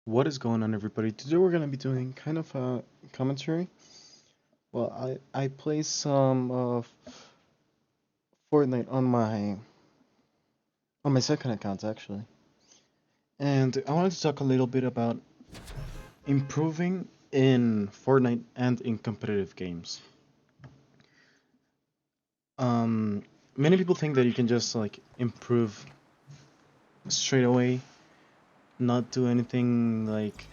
What is going on, everybody? Today we're gonna be doing kind of a commentary. Well, I play some Fortnite on my second account actually, and I wanted to talk a little bit about improving in Fortnite and in competitive games. Um, Many people think that you can just like improve straight away, not do anything like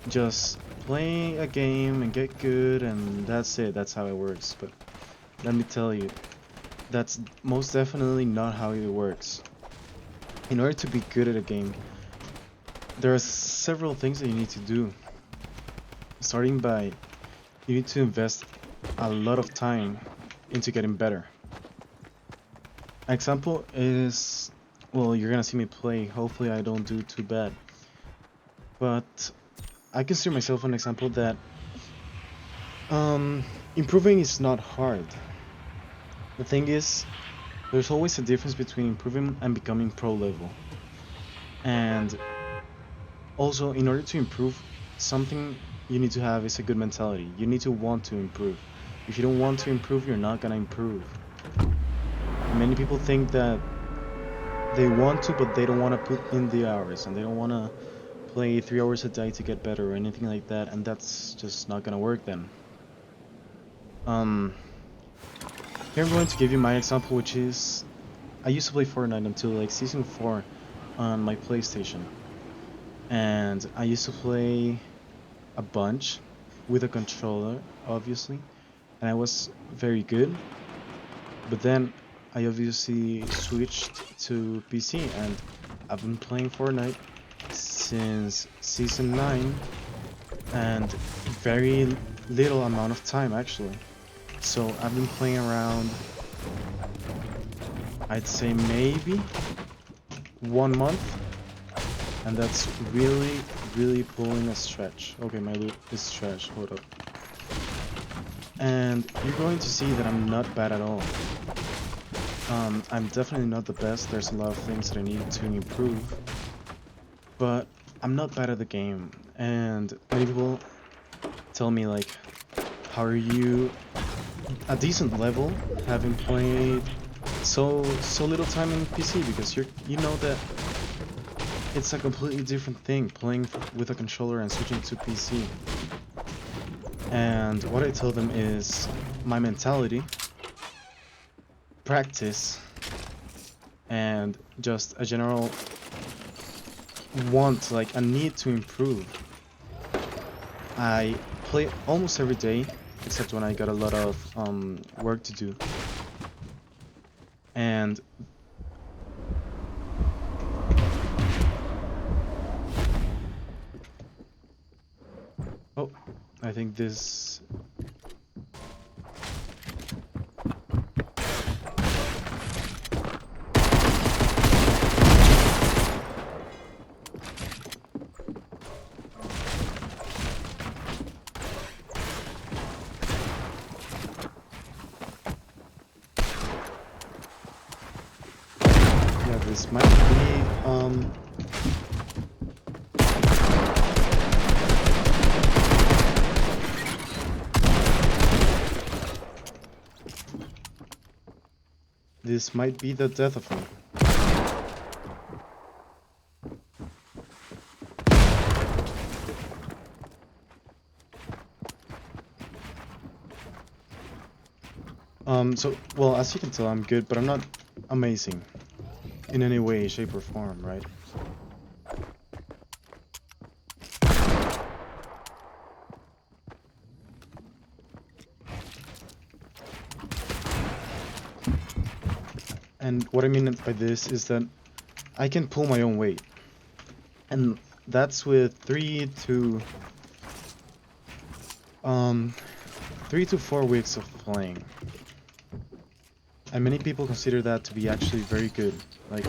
just play a game and get good and that's it. That's how it works. But let me tell you, that's most definitely not how it works. In order to be good at a game, there are several things that you need to do. Starting by, you need to invest a lot of time into getting better. An example is, well, you're gonna see me play. Hopefully, I don't do too bad. But I consider myself an example that improving is not hard. The thing is, there's always a difference between improving and becoming pro level. And also, in order to improve, something you need to have is a good mentality. You need to want to improve. If you don't want to improve, you're not gonna improve. Many people think that they want to, but they don't want to put in the hours, and they don't want to play 3 hours a day to get better or anything like that, and that's just not gonna work then. Um, Here I'm going to give you my example, which is I used to play Fortnite until like season 4 on my PlayStation, and I used to play a bunch with a controller, obviously, and I was very good. But then I obviously switched to PC, and I've been playing Fortnite since season 9, and very little amount of time actually. So I've been playing around, I'd say maybe 1 month, and that's really pulling a stretch. Okay, my loot is trash, hold up. And you're going to see that I'm not bad at all. I'm definitely not the best. There's a lot of things that I need to improve, but I'm not bad at the game. And many people tell me like, how are you a decent level having played so little time in PC? Because you know that it's a completely different thing playing with a controller and switching to PC. And what I tell them is my mentality, practice, and just a general want, like a need to improve. I play almost every day, except when I got a lot of work to do. And oh, I think this. Yeah, this might be this might be the death of me. So, well, as you can tell, I'm good, but I'm not amazing in any way, shape, or form, right? And what I mean by this is that I can pull my own weight. And that's with um 3 to 4 weeks of playing. And many people consider that to be actually very good. Like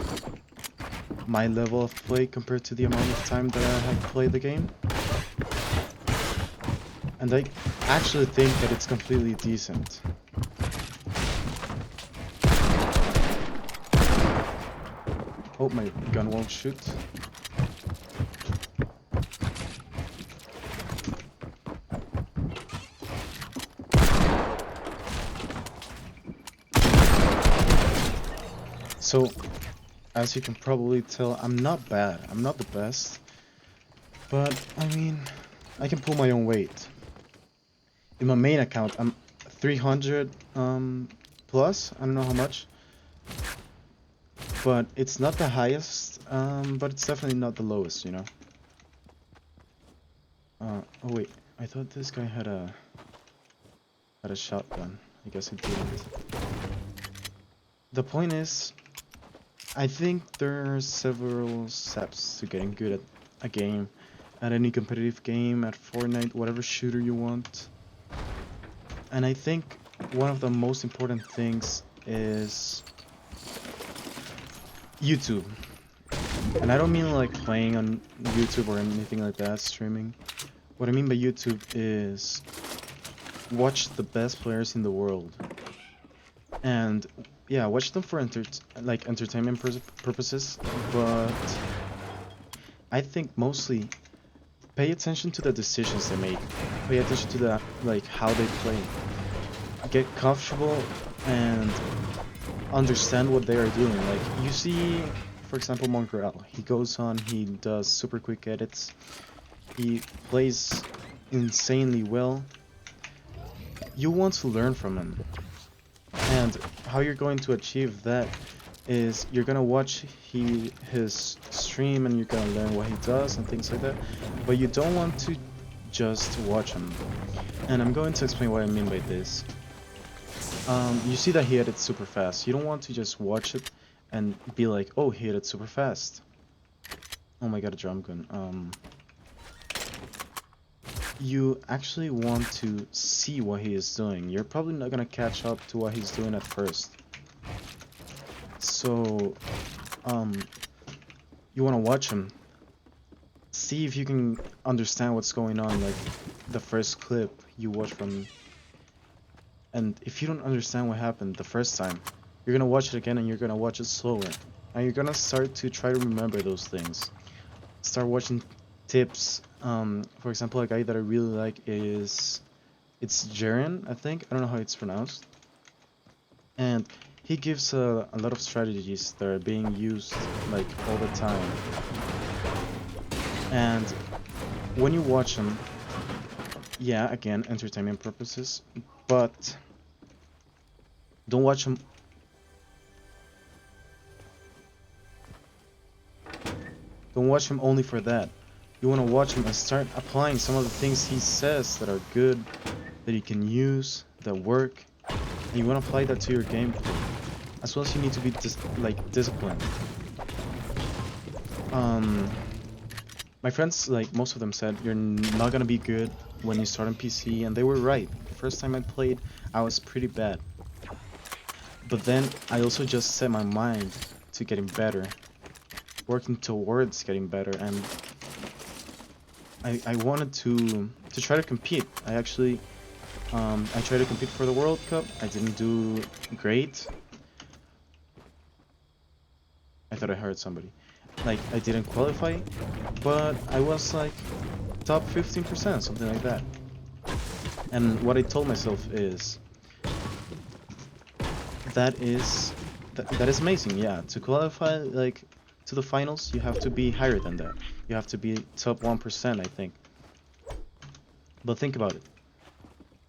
my level of play compared to the amount of time that I have played the game. And I actually think that it's completely decent. Oh, my gun won't shoot. So, as you can probably tell, I'm not bad. I'm not the best. But, I mean, I can pull my own weight. In my main account, I'm 300 plus. I don't know how much. But it's not the highest, but it's definitely not the lowest, you know? Oh wait, I thought this guy had a shotgun. I guess he didn't. The point is, I think there are several steps to getting good at a game, at any competitive game, at Fortnite, whatever shooter you want. And I think one of the most important things is YouTube. And I don't mean like playing on YouTube or anything like that, streaming. What I mean by YouTube is watch the best players in the world. And yeah, watch them for entertainment purposes, but I think mostly pay attention to the decisions they make. Pay attention to the how they play. Get comfortable and understand what they are doing. Like you see, for example, Mongrel. He goes on, he does super quick edits. He plays insanely well. You want to learn from him. And how you're going to achieve that is you're gonna watch his stream and you're gonna learn what he does and things like that. But you don't want to just watch him. And I'm going to explain what I mean by this. You see that he edits super fast. You don't want to just watch it and be like, oh, he edits super fast. Oh my god, a drum gun. You actually want to see what he is doing. You're probably not gonna catch up to what he's doing at first. So, you want to watch him. See if you can understand what's going on, like the first clip you watch from him. And if you don't understand what happened the first time, you're gonna watch it again and you're gonna watch it slower. And you're gonna start to try to remember those things. Start watching tips. For example, a guy that I really like is... It's Jaren, I think. I don't know how it's pronounced. And he gives a lot of strategies that are being used like all the time. And when you watch him, yeah, again, entertainment purposes, but don't watch him. Don't watch him only for that. You want to watch him and start applying some of the things he says that are good, that you can use, that work, and you want to apply that to your gameplay. As well as you need to be disciplined. My friends, like most of them said, you're not gonna be good when you start on PC, and they were right. The first time I played, I was pretty bad. But then I also just set my mind to getting better, working towards getting better, and I wanted to try to compete. I actually I tried to compete for the World Cup. I didn't do great. I thought I heard somebody. Like I didn't qualify, but I was like top 15%, something like that. And what I told myself is that is amazing. Yeah, to qualify like to the finals, you have to be higher than that. You have to be top 1%, I think. But think about it.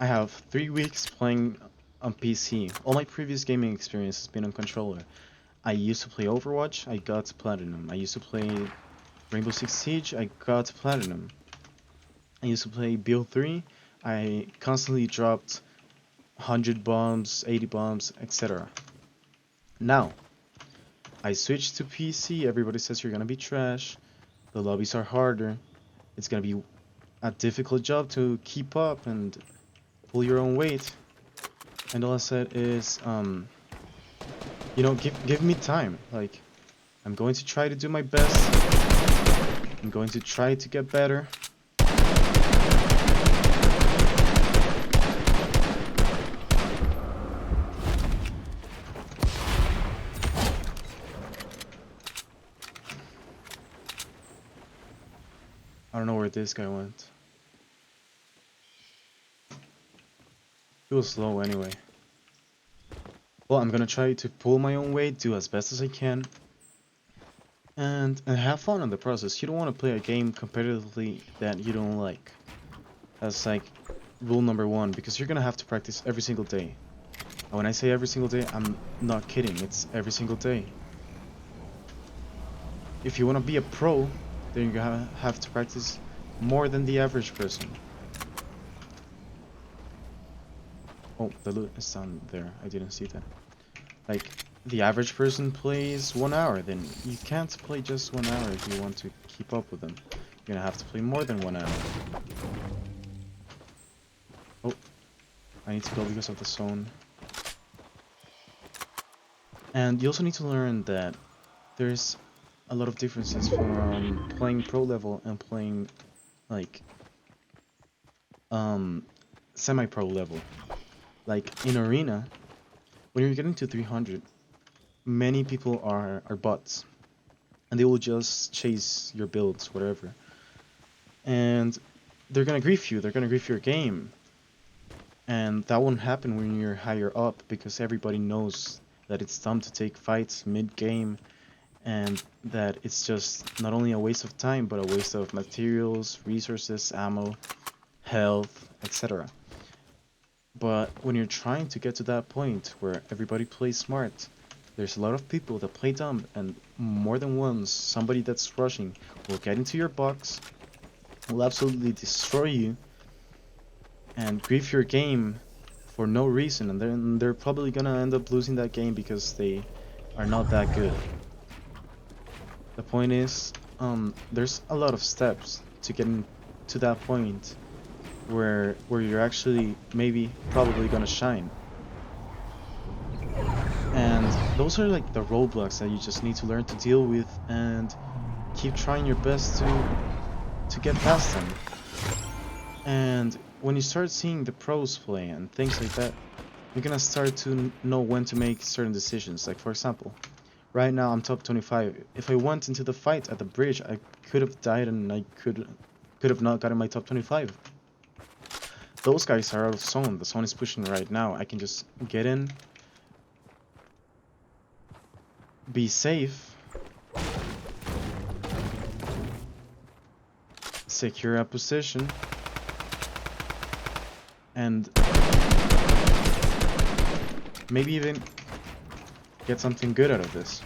I have 3 weeks playing on PC. All my previous gaming experience has been on controller. I used to play Overwatch, I got to Platinum. I used to play Rainbow Six Siege, I got to Platinum. I used to play BO3, I constantly dropped 100 bombs, 80 bombs, etc. Now, I switched to PC, everybody says you're gonna be trash, the lobbies are harder, it's gonna be a difficult job to keep up and pull your own weight. And all I said is, you know, give me time. Like, I'm going to try to do my best. I'm going to try to get better. I don't know where this guy went. He was slow anyway. Well, I'm gonna try to pull my own weight, do as best as I can, and have fun in the process. You don't want to play a game competitively that you don't like. That's like rule number one, because you're gonna have to practice every single day. And when I say every single day, I'm not kidding, it's every single day. If you want to be a pro, then you're gonna have to practice more than the average person. Oh, the loot is down there. I didn't see that. Like, the average person plays 1 hour, then you can't play just 1 hour if you want to keep up with them. You're gonna have to play more than 1 hour. Oh, I need to go because of the zone. And you also need to learn that there's a lot of differences from playing pro level and playing like semi-pro level. Like in arena, when you're getting to 300, many people are bots, and they will just chase your builds, whatever. And they're gonna grief you, they're gonna grief your game. And that won't happen when you're higher up, because everybody knows that it's time to take fights mid-game, and that it's just not only a waste of time, but a waste of materials, resources, ammo, health, etc. But when you're trying to get to that point where everybody plays smart, there's a lot of people that play dumb, and more than once, somebody that's rushing will get into your box, will absolutely destroy you, and grief your game for no reason, and then they're probably gonna end up losing that game because they are not that good. The point is, there's a lot of steps to getting to that point where you're actually maybe probably gonna shine. And those are like the roadblocks that you just need to learn to deal with and keep trying your best to get past them. And when you start seeing the pros play and things like that, you're gonna start to know when to make certain decisions. Like for example, right now I'm top 25. If I went into the fight at the bridge, I could have died and I could have not gotten my top 25. Those guys are out of zone. The zone is pushing right now. I can just get in, be safe, secure a position, and maybe even get something good out of this.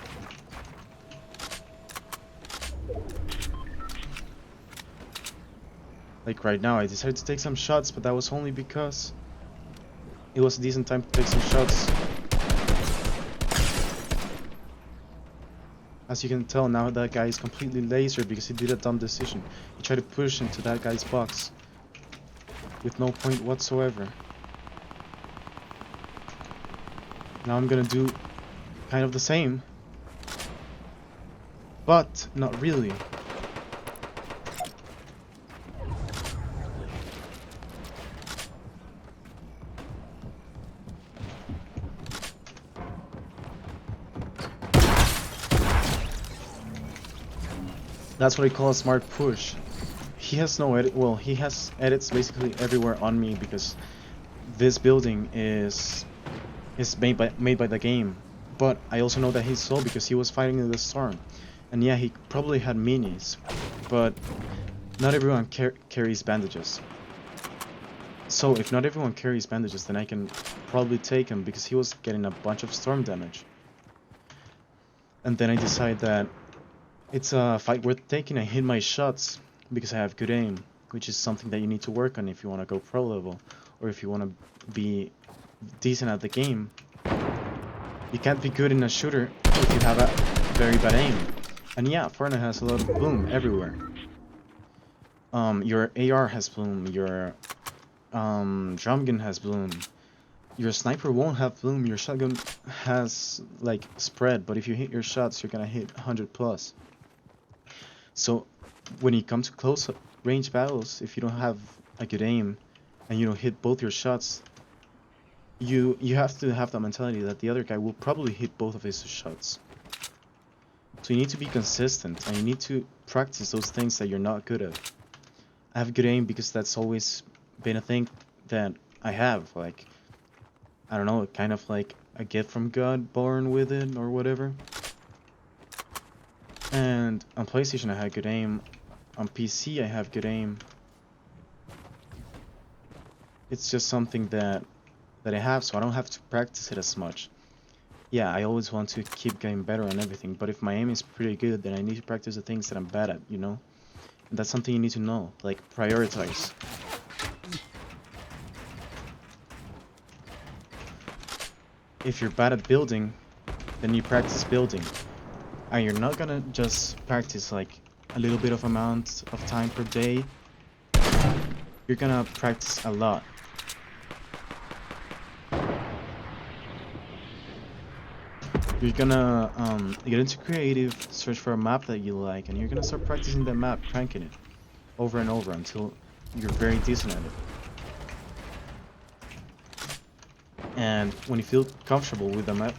Like right now, I decided to take some shots, but that was only because it was a decent time to take some shots. As you can tell, now that guy is completely lasered because he did a dumb decision. He tried to push into that guy's box with no point whatsoever. Now I'm gonna do kind of the same, but not really. That's what I call a smart push. He has no edit. Well, he has edits basically everywhere on me because this building is made by the game. But I also know that he's slow because he was fighting in the storm, and yeah, he probably had minis, but not everyone carries bandages. So if not everyone carries bandages, then I can probably take him because he was getting a bunch of storm damage. And then I decide that it's a fight worth taking. I hit my shots because I have good aim, which is something that you need to work on if you want to go pro level, or if you want to be decent at the game. You can't be good in a shooter if you have a very bad aim. And yeah, Fortnite has a lot of bloom everywhere. Your AR has bloom, your drum gun has bloom, your sniper won't have bloom, your shotgun has like spread, but if you hit your shots, you're gonna hit 100 plus. So when you come to close range battles, if you don't have a good aim and you don't hit both your shots, you have to have that mentality that the other guy will probably hit both of his shots. So you need to be consistent and you need to practice those things that you're not good at. I have good aim because that's always been a thing that I have, like, I don't know, kind of like a gift from God, born with it or whatever. And on PlayStation I had good aim. On PC I have good aim. It's just something that I have, so I don't have to practice it as much. Yeah, I always want to keep getting better on everything, but if my aim is pretty good, then I need to practice the things that I'm bad at, you know? And that's something you need to know, like prioritize. If you're bad at building, then you practice building. And you're not gonna just practice like a little bit of amount of time per day. You're gonna practice a lot. You're gonna get into creative, search for a map that you like, and you're gonna start practicing that map, cranking it over and over until you're very decent at it. And when you feel comfortable with the map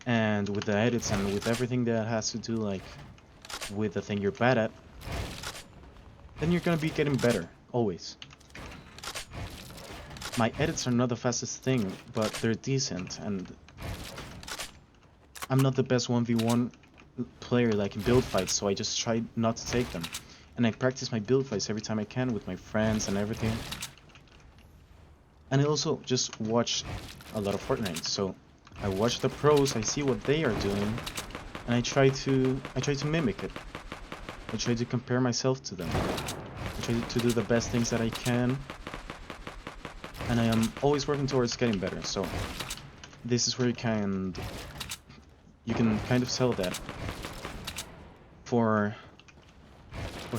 and with the edits and with everything that has to do like with the thing you're bad at, then you're gonna be getting better, always. My edits are not the fastest thing, but they're decent, and I'm not the best 1v1 player like in build fights, so I just try not to take them. And I practice my build fights every time I can with my friends and everything. And I also just watch a lot of Fortnite, so I watch the pros, I see what they are doing, and I try to mimic it. I try to compare myself to them. I try to do the best things that I can, and I am always working towards getting better. So this is where you can kind of tell that for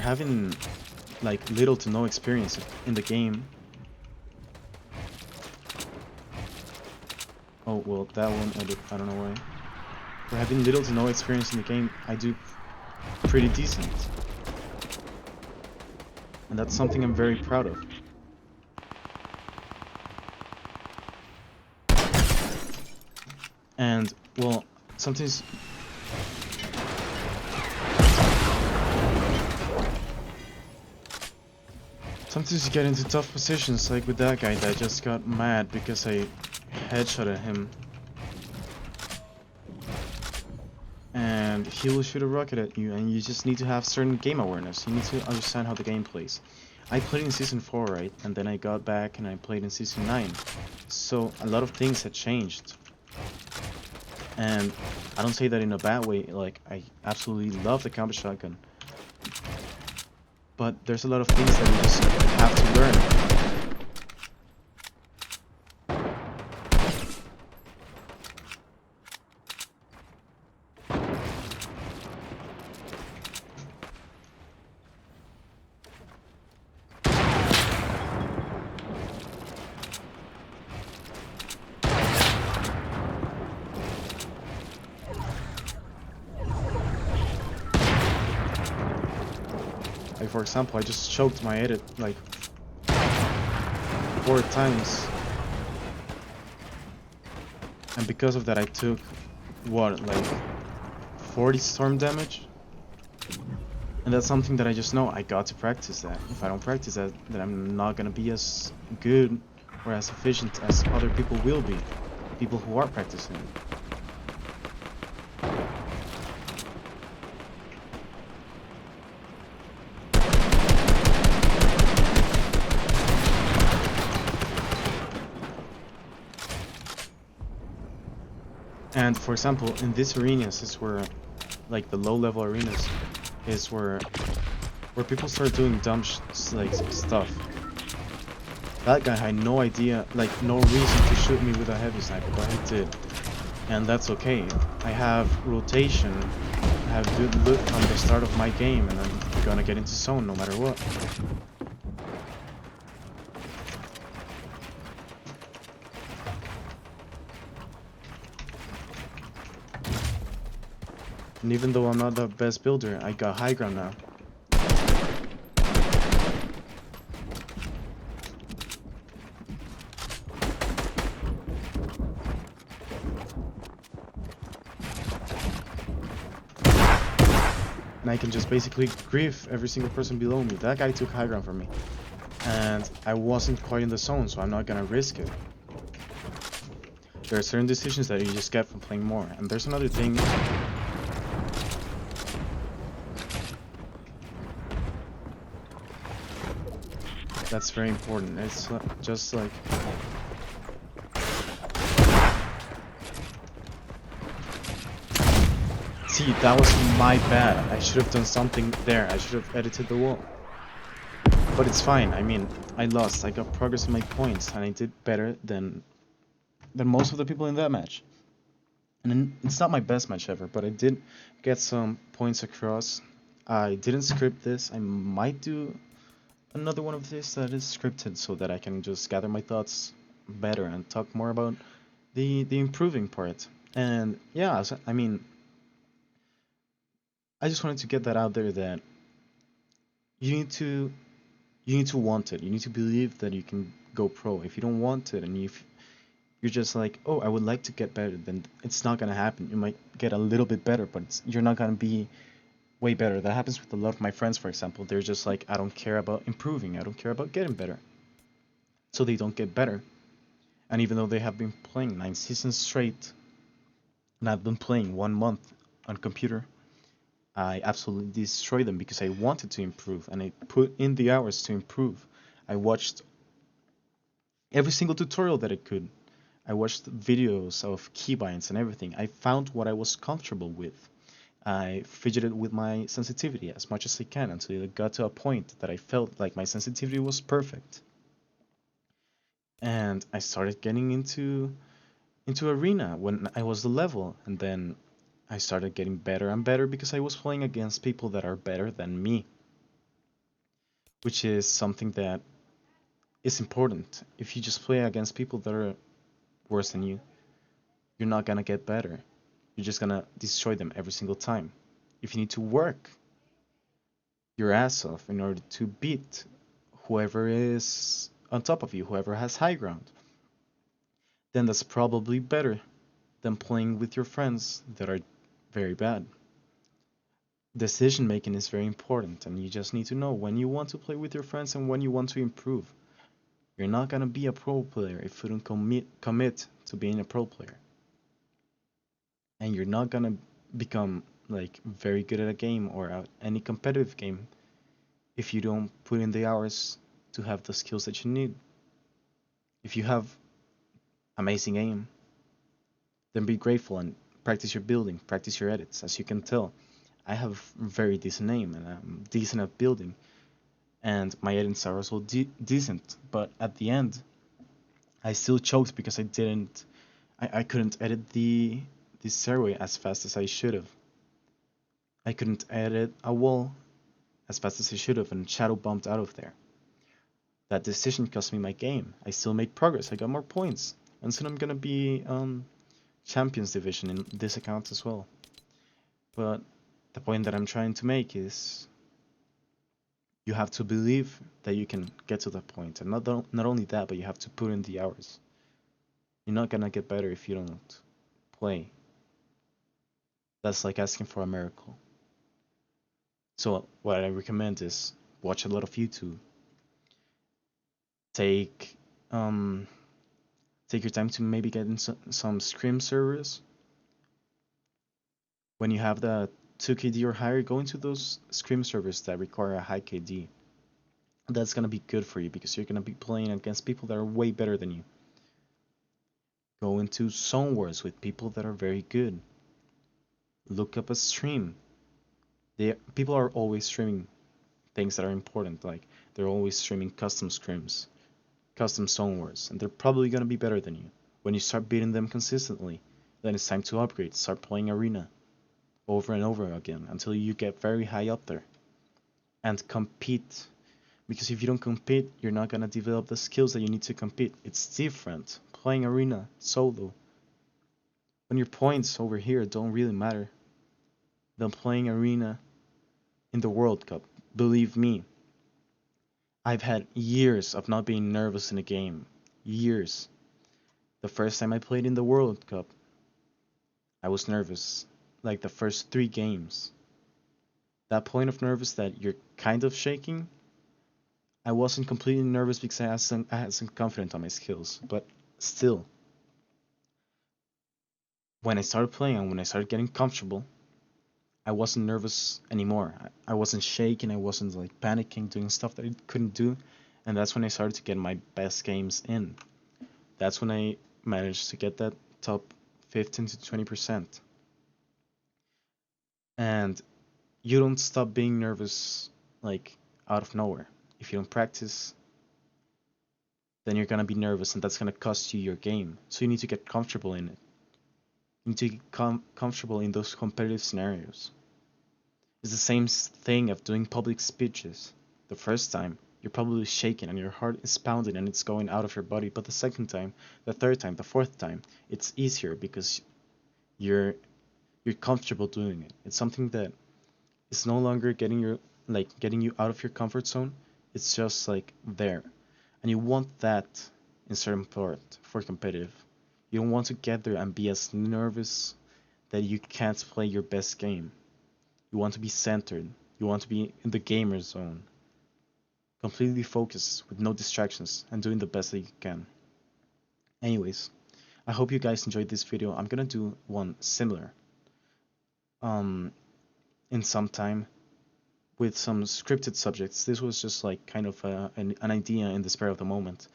having like little to no experience in the game. Oh well, that one I don't know why. For having little to no experience in the game, I do pretty decent, and that's something I'm very proud of. And well, sometimes you get into tough positions, like with that guy that just got mad because I headshotted him. And he will shoot a rocket at you, and you just need to have certain game awareness. You need to understand how the game plays. I played in Season 4, right? And then I got back and I played in Season 9. So a lot of things had changed. And I don't say that in a bad way, like I absolutely love the combat shotgun. But there's a lot of things that you just have to learn. Like for example, I just choked my edit like 4 times. And because of that I took, what, like 40 storm damage? And that's something that I just know I got to practice that. If I don't practice that, then I'm not gonna be as good or as efficient as other people will be. People who are practicing. And for example, in these arenas is where, like the low-level arenas, is where people start doing dumb stuff. That guy had no idea, like no reason to shoot me with a heavy sniper, but he did. And that's okay. I have rotation, I have good look from the start of my game, and I'm gonna get into zone no matter what. And even though I'm not the best builder, I got high ground now. And I can just basically grief every single person below me. That guy took high ground from me. And I wasn't quite in the zone, so I'm not gonna risk it. There are certain decisions that you just get from playing more. And there's another thing that's very important. It's just like, see, that was my bad. I should have done something there. I should have edited the wall. But it's fine. I mean, I lost. I got progress in my points, and I did better than most of the people in that match. And it's not my best match ever, but I did get some points across. I didn't script this. I might do another one of this that is scripted so that I can just gather my thoughts better and talk more about the improving part. And yeah, so, I mean, I just wanted to get that out there that you need to you need to want it. You need to believe that you can go pro. If you don't want it and if you're just like, oh, I would like to get better, then it's not gonna happen. You might get a little bit better, but you're not gonna be way better. That happens with a lot of my friends, for example. They're just like, I don't care about improving. I don't care about getting better. So they don't get better. And even though they have been playing 9 seasons straight, and I've been playing 1 month on computer, I absolutely destroyed them because I wanted to improve and I put in the hours to improve. I watched every single tutorial that I could. I watched videos of keybinds and everything. I found what I was comfortable with. I fidgeted with my sensitivity as much as I can until it got to a point that I felt like my sensitivity was perfect. And I started getting into arena when I was the level, and then I started getting better and better because I was playing against people that are better than me, which is something that is important. If you just play against people that are worse than you're not gonna get better. You're just gonna destroy them every single time. If you need to work your ass off in order to beat whoever is on top of you, whoever has high ground, then that's probably better than playing with your friends that are very bad. Decision making is very important, and you just need to know when you want to play with your friends and when you want to improve. You're not gonna be a pro player if you don't commit to being a pro player, and you're not gonna become like very good at a game or at any competitive game if you don't put in the hours to have the skills that you need. If you have amazing aim, then be grateful and practice your building, practice your edits. As you can tell, I have very decent aim and I'm decent at building, and my edits are also decent. But at the end, I still choked because I couldn't edit the stairway as fast as I should have. I couldn't edit a wall as fast as I should have, and shadow bumped out of there. That decision cost me my game. I still made progress. I got more points, and soon I'm gonna be Champions Division in this account as well. But the point that I'm trying to make is you have to believe that you can get to that point, and not only that, but you have to put in the hours. You're not gonna get better if you don't play. That's like asking for a miracle. So what I recommend is watch a lot of YouTube. Take um take your time to maybe get in some scrim servers. When you have the 2 KD or higher, go into those scrim servers that require a high KD. That's gonna be good for you because you're gonna be playing against people that are way better than you. Go into zone wars with people that are very good. Look up a stream. People are always streaming things that are important, like they're always streaming custom scrims, custom zone wars, and they're probably gonna be better than you. When you start beating them consistently, then it's time to upgrade. Start playing arena over and over again until you get very high up there. And compete. Because if you don't compete, you're not gonna develop the skills that you need to compete. It's different playing arena solo. When your points over here don't really matter than playing arena in the World Cup. Believe me, I've had years of not being nervous in a game. Years. The first time I played in the World Cup, I was nervous. Like the first 3 games. That point of nervous that you're kind of shaking, I wasn't completely nervous because I had some confidence on my skills, but still, when I started playing and when I started getting comfortable, I wasn't nervous anymore. I wasn't shaking, I wasn't like panicking, doing stuff that I couldn't do. And that's when I started to get my best games in. That's when I managed to get that top 15 to 20%. And you don't stop being nervous like out of nowhere. If you don't practice, then you're gonna be nervous and that's gonna cost you your game. So you need to get comfortable in it. You need to get comfortable in those competitive scenarios. It's the same thing of doing public speeches. The first time, you're probably shaking and your heart is pounding and it's going out of your body, but the second time, the third time, the fourth time, it's easier because you're you're comfortable doing it. It's something that is no longer getting you out of your comfort zone. It's just like there. And you want that in certain part for competitive. You don't want to get there and be as nervous that you can't play your best game. You want to be centered. You want to be in the gamer zone, completely focused with no distractions and doing the best that you can. Anyways, I hope you guys enjoyed this video. I'm gonna do one similar um in some time with some scripted subjects. This was just like kind of an idea in the spur of the moment.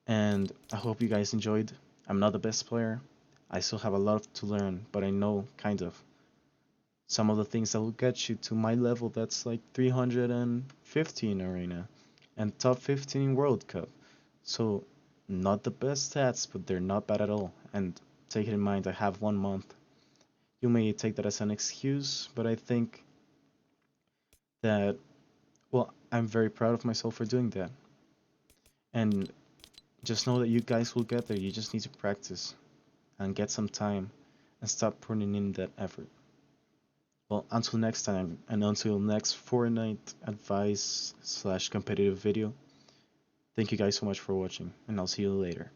And I hope you guys enjoyed. I'm not the best player. I still have a lot to learn, but I know kind of some of the things that will get you to my level that's like 350 in arena and top 15 in World Cup. So not the best stats, but they're not bad at all. And take it in mind, I have 1 month. You may take that as an excuse, but I think that, well, I'm very proud of myself for doing that. And just know that you guys will get there. You just need to practice and get some time and stop putting in that effort. Well, until next time and until next Fortnite advice slash competitive video, thank you guys so much for watching, and I'll see you later.